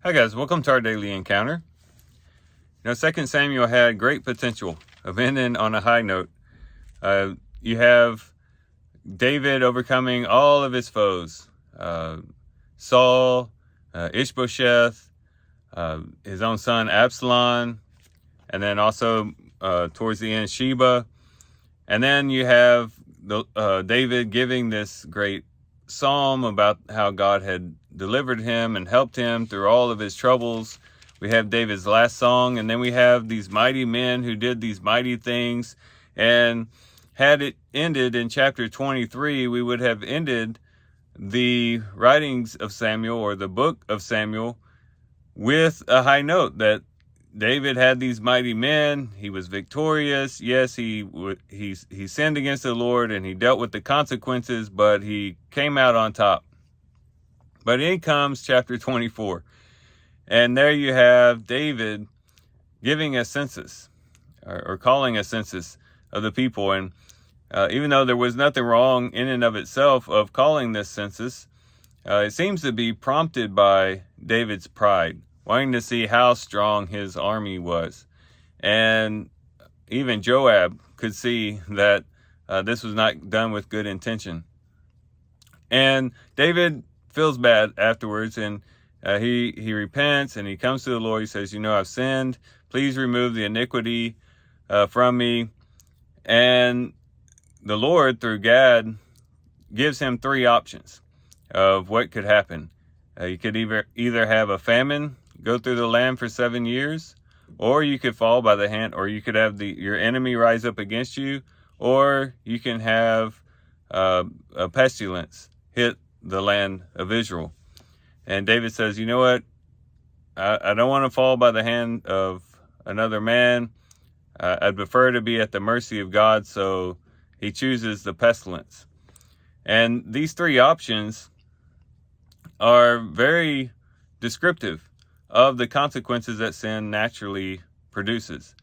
Hi guys, welcome to our daily encounter. 2 Samuel had great potential of ending on a high note. You have David overcoming all of his foes. Saul, Ishbosheth, his own son Absalom, and then also towards the end Sheba. And then you have David giving this great psalm about how God had delivered him and helped him through all of his troubles. We have David's last song, and then we have these mighty men who did these mighty things. And had it ended in chapter 23, we would have ended the writings of Samuel, or the book of Samuel, with a high note that David had these mighty men. He was victorious. Yes, he sinned against the Lord and he dealt with the consequences, but he came out on top. But in comes chapter 24. And there you have David giving a census, or calling a census of the people. And even though there was nothing wrong in and of itself of calling this census, it seems to be prompted by David's pride, wanting to see how strong his army was. And even Joab could see that this was not done with good intention. And David feels bad afterwards, and he repents, and he comes to the Lord. He says, I've sinned. Please remove the iniquity from me. And the Lord, through Gad, gives him three options of what could happen. You could either have a famine go through the land for 7 years, or you could fall by the hand, or you could have your enemy rise up against you, or you can have a pestilence hit the land of Israel. And David says, you know what? I don't want to fall by the hand of another man. I'd prefer to be at the mercy of God. So he chooses the pestilence. And these three options are very descriptive of the consequences that sin naturally produces.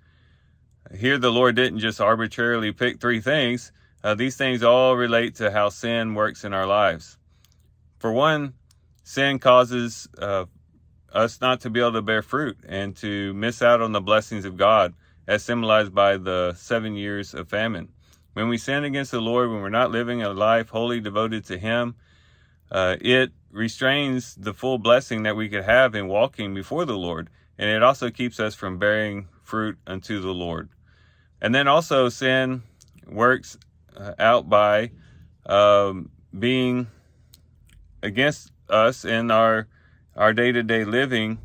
Here, the Lord didn't just arbitrarily pick three things. These things all relate to how sin works in our lives. For one, sin causes us not to be able to bear fruit and to miss out on the blessings of God, as symbolized by the 7 years of famine. When we sin against the Lord, when we're not living a life wholly devoted to Him, it restrains the full blessing that we could have in walking before the Lord. And it also keeps us from bearing fruit unto the Lord. And then also sin works out by being against us in our day-to-day living,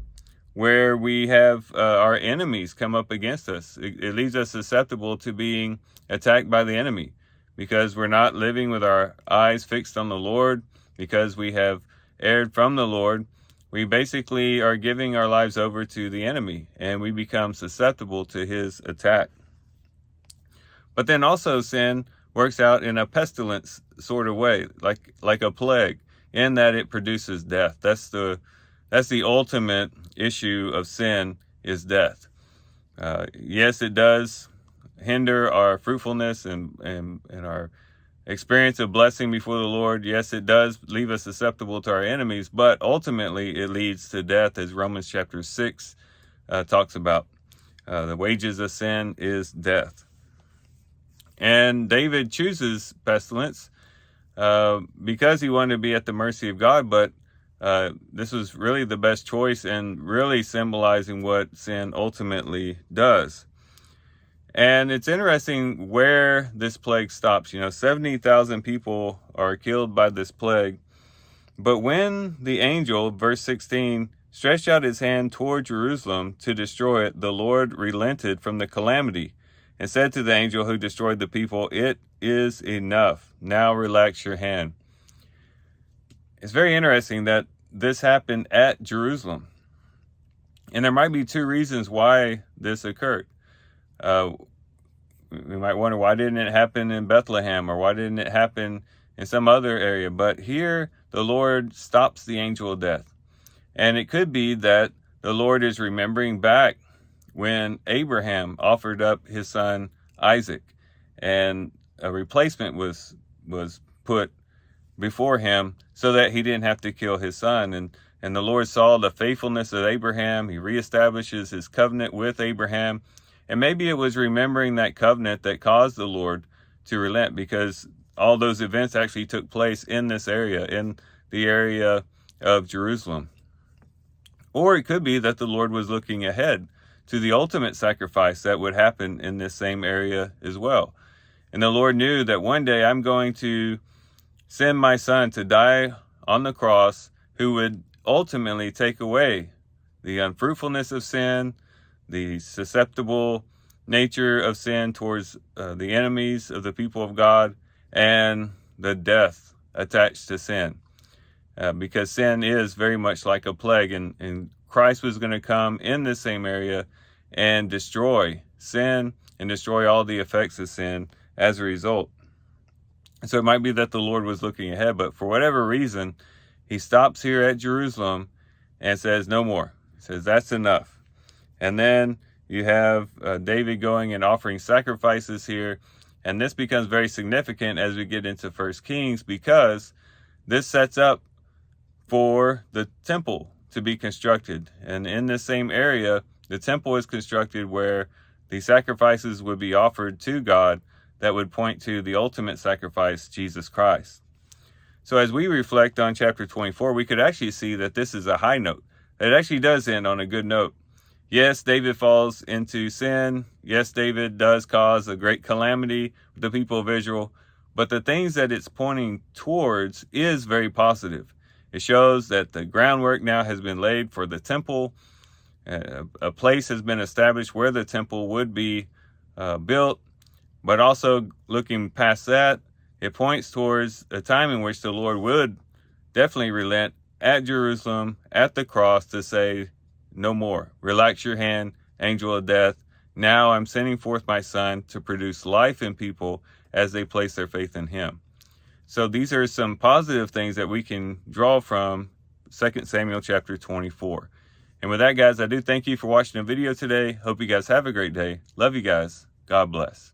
where we have our enemies come up against us. It leaves us susceptible to being attacked by the enemy because we're not living with our eyes fixed on the Lord, because we have erred from the Lord. We basically are giving our lives over to the enemy, and we become susceptible to his attack. But then also sin works out in a pestilence sort of way, like a plague, in that it produces death. That's the ultimate issue of sin, is death. Yes, it does hinder our fruitfulness and our experience of blessing before the Lord. Yes, it does leave us susceptible to our enemies, but ultimately it leads to death, as Romans chapter 6 talks about. The wages of sin is death. And David chooses pestilence because he wanted to be at the mercy of God, but this was really the best choice, and really symbolizing what sin ultimately does. And it's interesting where this plague stops. 70,000 people are killed by this plague. But when the angel, verse 16, stretched out his hand toward Jerusalem to destroy it, the Lord relented from the calamity and said to the angel who destroyed the people, "It is enough. Now relax your hand." It's very interesting that this happened at Jerusalem. And there might be two reasons why this occurred. We might wonder, why didn't it happen in Bethlehem, or why didn't it happen in some other area? But here, the Lord stops the angel of death. And it could be that the Lord is remembering back when Abraham offered up his son Isaac, and a replacement was put before him so that he didn't have to kill his son. And And the Lord saw the faithfulness of Abraham. He reestablishes his covenant with Abraham. And maybe it was remembering that covenant that caused the Lord to relent, because all those events actually took place in this area, in the area of Jerusalem. Or it could be that the Lord was looking ahead to the ultimate sacrifice that would happen in this same area as well. And the Lord knew that one day I'm going to send my son to die on the cross, who would ultimately take away the unfruitfulness of sin, the susceptible nature of sin towards the enemies of the people of God, and the death attached to sin. Because sin is very much like a plague, and Christ was going to come in this same area and destroy sin and destroy all the effects of sin as a result. So it might be that the Lord was looking ahead, but for whatever reason, he stops here at Jerusalem and says, no more. He says, that's enough. And then you have David going and offering sacrifices here. And this becomes very significant as we get into 1 Kings, because this sets up for the temple to be constructed. And in this same area, the temple is constructed where the sacrifices would be offered to God that would point to the ultimate sacrifice, Jesus Christ. So as we reflect on chapter 24, we could actually see that this is a high note. It actually does end on a good note. Yes, David falls into sin. Yes, David does cause a great calamity with the people of Israel. But the things that it's pointing towards is very positive. It shows that the groundwork now has been laid for the temple. A place has been established where the temple would be built. But also looking past that, it points towards a time in which the Lord would definitely relent at Jerusalem, at the cross, to say, no more. Relax your hand, angel of death. Now I'm sending forth my son to produce life in people as they place their faith in him. So these are some positive things that we can draw from 2 Samuel chapter 24. And with that, guys, I do thank you for watching the video today. Hope you guys have a great day. Love you guys. God bless.